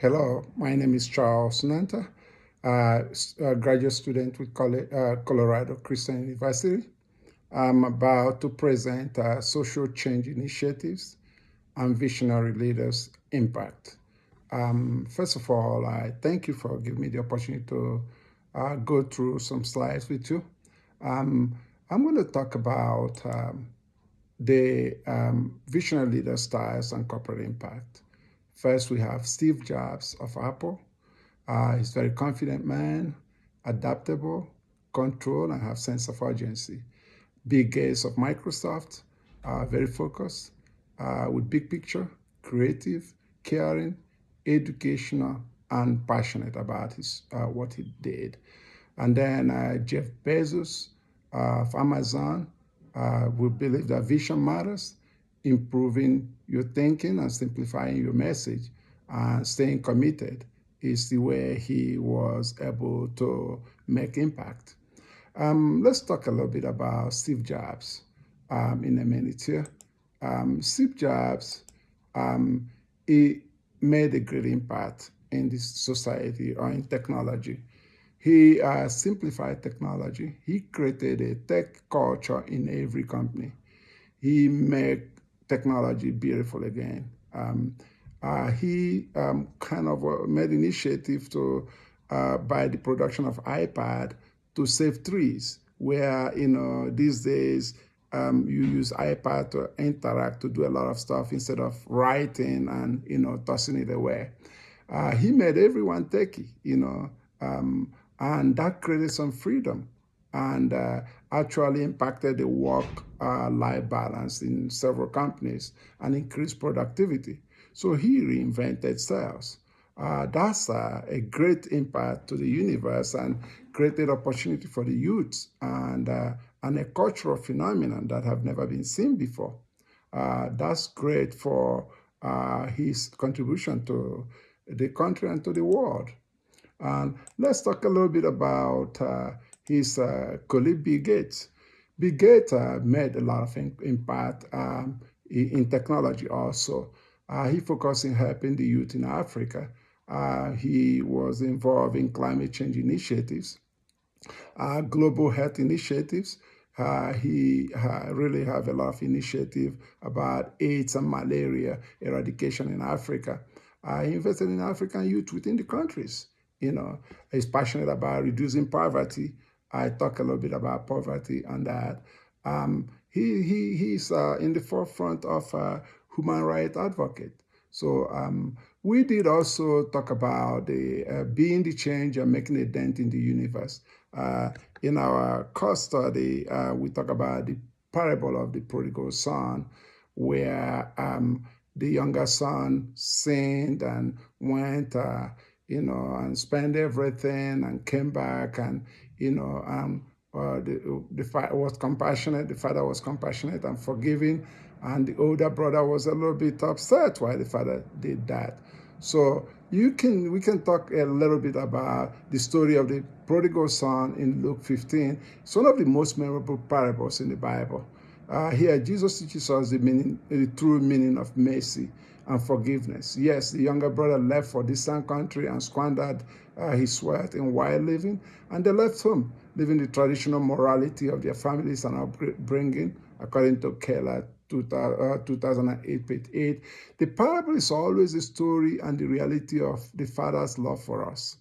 Hello, my name is Charles Nanta, a graduate student with Colorado Christian University. I'm about to present social change initiatives and visionary leaders' impact. First of all, I thank you for giving me the opportunity to go through some slides with you. Um, I'm going to talk about the visionary leader styles and corporate impact. First, we have Steve Jobs of Apple. He's a very confident man, adaptable, control, and have sense of urgency. Bill Gates of Microsoft, very focused, with big picture, creative, caring, educational, and passionate about his what he did. And then Jeff Bezos of Amazon, we believe that vision matters, improving your thinking and simplifying your message and staying committed is the way he was able to make impact. Let's talk a little bit about Steve Jobs in a minute here. Steve Jobs, um, he made a great impact in this society or in technology. He simplified technology. He created a tech culture in every company. He made technology beautiful again. He kind of made initiative to by the production of iPad to save trees, where these days you use iPad to interact to do a lot of stuff instead of writing and tossing it away. He made everyone techie, and that created some freedom and actually impacted the work-life balance in several companies and increased productivity. So he reinvented sales. That's a great impact to the universe and created opportunity for the youth and a cultural phenomenon that have never been seen before. That's great for his contribution to the country and to the world. And let's talk a little bit about his colleague Bill Gates. Bill Gates made a lot of impact in technology also. He focused in helping the youth in Africa. He was involved in climate change initiatives, global health initiatives. He really have a lot of initiative about AIDS and malaria eradication in Africa. He invested in African youth within the countries. He's passionate about reducing poverty. I talk a little bit about poverty and that. He's in the forefront of human rights advocate. So we did also talk about the being the change and making a dent in the universe. Uh, in our course study, we talk about the parable of the prodigal son, where the younger son sinned and went, and spent everything and came back and, the father was compassionate. The father was compassionate and forgiving, and the older brother was a little bit upset why the father did that. So we can talk a little bit about the story of the prodigal son in Luke 15. It's one of the most memorable parables in the Bible. Here, Jesus teaches us the true meaning of mercy and forgiveness. Yes, the younger brother left for distant country and squandered his wealth in wild living, and they left home, living the traditional morality of their families and upbringing, according to Keller 2008, page 8. The parable is always the story and the reality of the Father's love for us.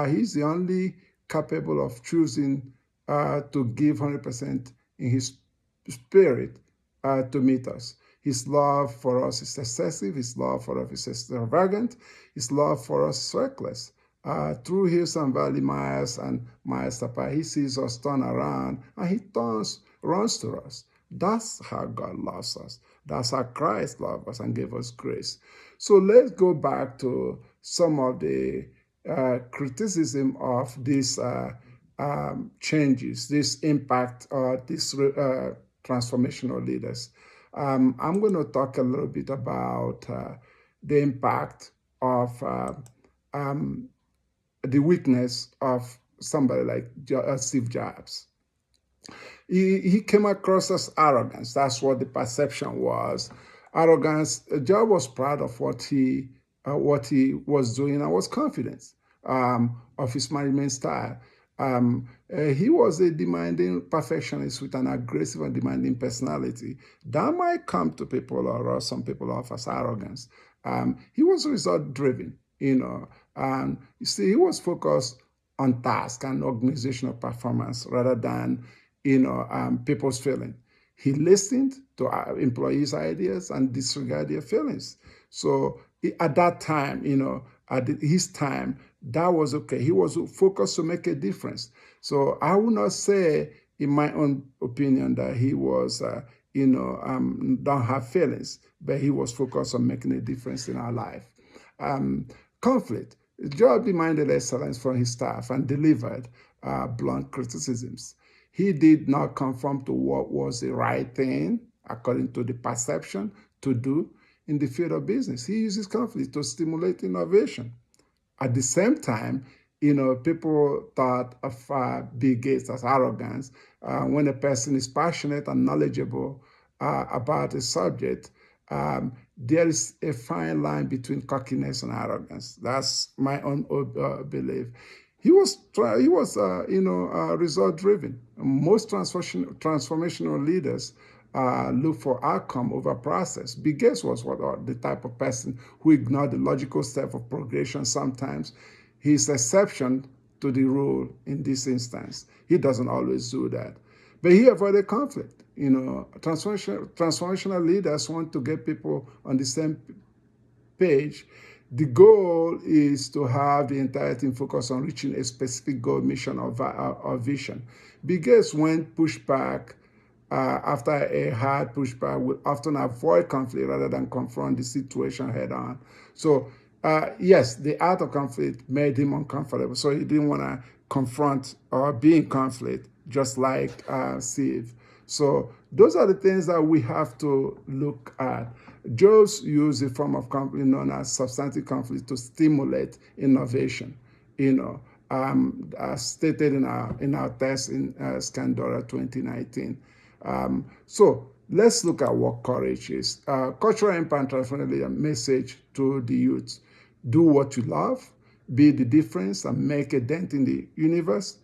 He's the only capable of choosing to give 100% in his spirit to meet us. His love for us is excessive. His love for us is extravagant. His love for us is reckless. Through hills and valley, miles and miles apart, he sees us turn around and he runs to us. That's how God loves us. That's how Christ loved us and gave us grace. So let's go back to some of the criticism of these changes, this impact, these transformational leaders. I'm going to talk a little bit about the impact of the weakness of somebody like Steve Jobs. He came across as arrogance. That's what the perception was. Arrogance. Job was proud of what he what he was doing and was confident of his management style. He was a demanding perfectionist with an aggressive and demanding personality. That might come to people or some people off as arrogance. He was result driven, and you see, he was focused on task and organizational performance rather than, people's feeling. He listened to employees' ideas and disregarded their feelings. So at that time, at his time, that was okay. He was focused to make a difference. So I would not say, in my own opinion, that he was, don't have feelings, but he was focused on making a difference in our life. Um, Conflict. Job demanded excellence from his staff and delivered blunt criticisms. He did not conform to what was the right thing, according to the perception, to do in the field of business. He uses conflict to stimulate innovation. At the same time, people thought of Bill Gates as arrogance. When a person is passionate and knowledgeable about a subject, there is a fine line between cockiness and arrogance. That's my own belief. He was result driven. Most transformational leaders look for outcome over process. Bill Gates was the type of person who ignored the logical step of progression sometimes. He's exception to the rule in this instance. He doesn't always do that. But he avoided conflict. Transformational leaders want to get people on the same page. The goal is to have the entire team focus on reaching a specific goal, mission, or vision. Bill Gates, when pushed back after a hard pushback, will often avoid conflict rather than confront the situation head on. So, yes, the art of conflict made him uncomfortable. So he didn't want to confront or be in conflict, just like Steve. So those are the things that we have to look at. Jobs used a form of conflict known as substantive conflict to stimulate innovation. Stated in our test in Scandora 2019. So let's look at what courage is. Cultural impact transformative a message to the youth: do what you love, be the difference, and make a dent in the universe.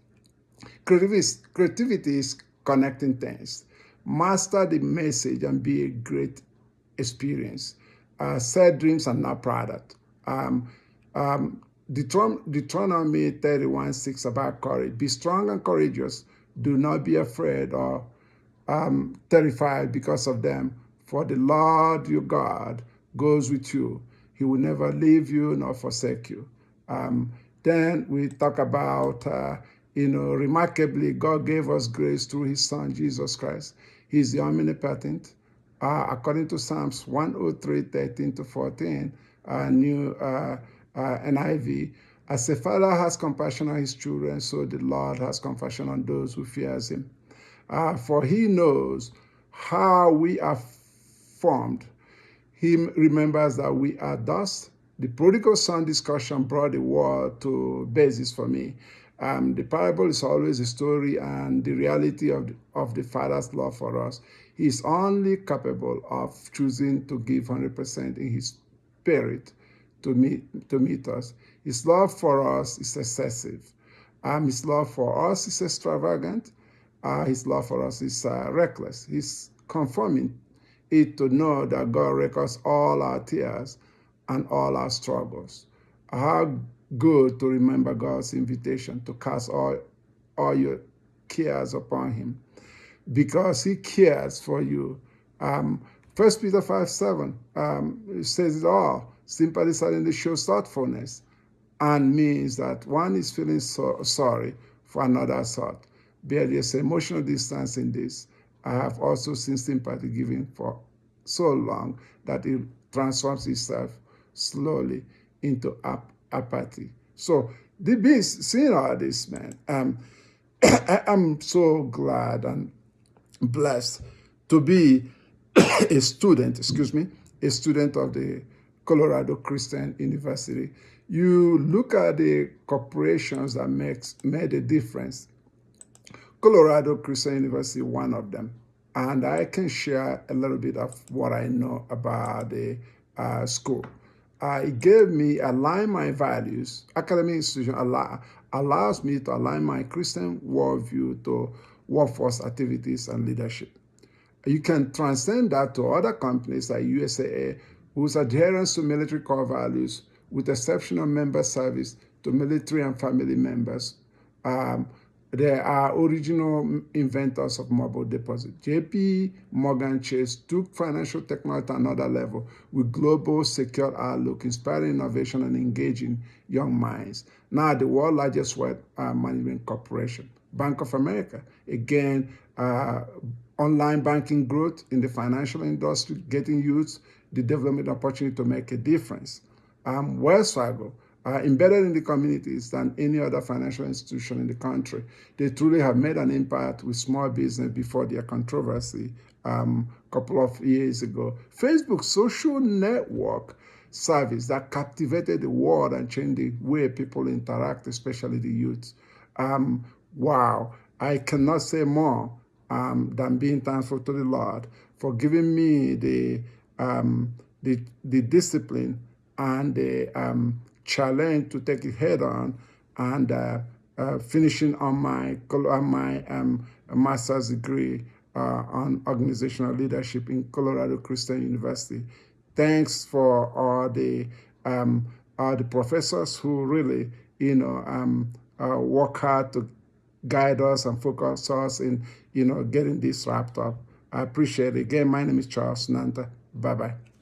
Creativity is connecting things. Master the message and be a great experience. Set dreams and not product. Deuteronomy 31:6 about courage. Be strong and courageous. Do not be afraid or terrified because of them. For the Lord your God goes with you. He will never leave you nor forsake you. Then we talk about, remarkably, God gave us grace through his son, Jesus Christ. He's the omnipotent. According to Psalms 103:13-14, New NIV, as a father has compassion on his children, so the Lord has compassion on those who fears him. For he knows how we are formed. He remembers that we are dust. The prodigal son discussion brought the word to basis for me. The parable is always a story and the reality of the Father's love for us. He is only capable of choosing to give 100% in his spirit to meet us. His love for us is excessive. His love for us is extravagant. His love for us is reckless. He's conforming it to know that God records all our tears and all our struggles. How good to remember God's invitation to cast all your cares upon him, because he cares for you. 1 Peter 5:7 says it all. Sympathy suddenly shows thoughtfulness and means that one is feeling sorry for another's hurt. There is emotional distance in this. I have also seen sympathy given for so long that it transforms itself slowly into apathy. So seeing all this, man, I'm so glad and blessed to be a student of the Colorado Christian University. You look at the corporations that made a difference. Colorado Christian University, one of them. And I can share a little bit of what I know about the school. It gave me align my values. Academic institution allows me to align my Christian worldview to workforce activities and leadership. You can transcend that to other companies like USAA, whose adherence to military core values, with exceptional member service to military and family members. Um, they are original inventors of mobile deposit. JP Morgan Chase took financial technology to another level with global secure outlook, inspiring innovation and engaging young minds. Now, the world's largest wealth management corporation, Bank of America, again, online banking growth in the financial industry, getting youth the development opportunity to make a difference. Wells Fargo, embedded in the communities than any other financial institution in the country. They truly have made an impact with small business before their controversy a couple of years ago. Facebook's social network service that captivated the world and changed the way people interact, especially the youth. Wow, I cannot say more than being thankful to the Lord for giving me the discipline and the challenge to take it head on, and finishing on my master's degree on organizational leadership in Colorado Christian University. Thanks for all the professors who really, work hard to guide us and focus us in, getting this wrapped up. I appreciate it. Again, my name is Charles Nanta. Bye-bye.